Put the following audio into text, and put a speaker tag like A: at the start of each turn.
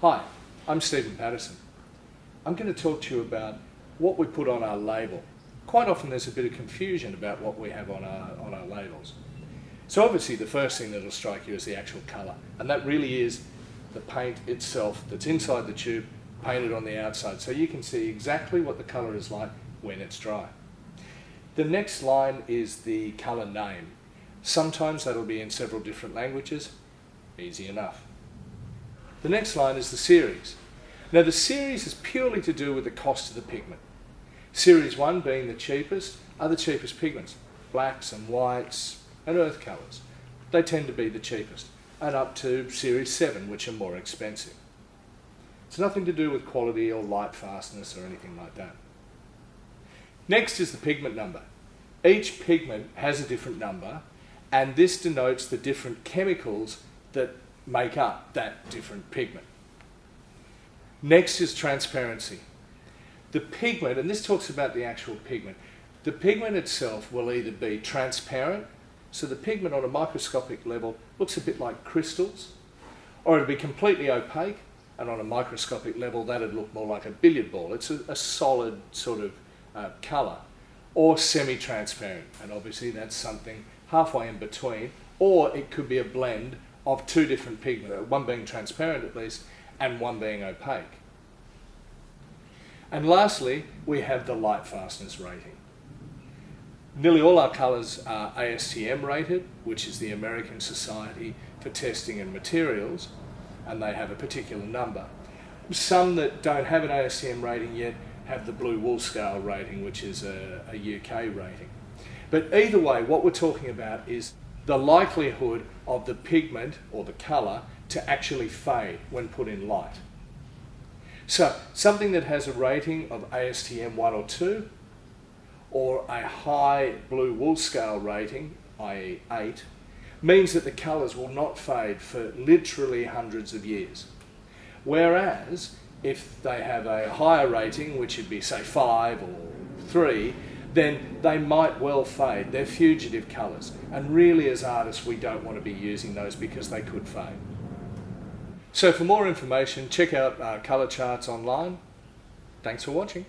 A: Hi, I'm Stephen Patterson. I'm going to talk to you about what we put on our label. Quite often there's a bit of confusion about what we have on our labels. So obviously the first thing that will strike you is the actual colour, and that really is the paint itself that's inside the tube, painted on the outside, so you can see exactly what the colour is like when it's dry. The next line is the colour name. Sometimes that'll be in several different languages, easy enough. The next line is the series. Now the series is purely to do with the cost of the pigment. Series 1 being the cheapest are the cheapest pigments, blacks and whites and earth colours. They tend to be the cheapest, and up to Series 7, which are more expensive. It's nothing to do with quality or light fastness or anything like that. Next is the pigment number. Each pigment has a different number, and this denotes the different chemicals that make up that different pigment. Next is transparency. The pigment, and this talks about the actual pigment, the pigment itself will either be transparent, so the pigment on a microscopic level looks a bit like crystals, or it'll be completely opaque, and on a microscopic level that'd look more like a billiard ball. It's a solid sort of colour, or semi-transparent, and obviously that's something halfway in between, or it could be a blend of two different pigments, one being transparent at least, and one being opaque. And lastly, we have the light fastness rating. Nearly all our colours are ASTM rated, which is the American Society for Testing and Materials, and they have a particular number. Some that don't have an ASTM rating yet have the blue wool scale rating, which is a UK rating. But either way, what we're talking about is the likelihood of the pigment or the colour to actually fade when put in light. So something that has a rating of ASTM 1 or 2, or a high blue wool scale rating, i.e. 8, means that the colours will not fade for literally hundreds of years. Whereas if they have a higher rating, which would be say 5 or 3, then they might well fade. They're fugitive colours, and really as artists we don't want to be using those because they could fade. So for more information, check out our colour charts online. Thanks for watching.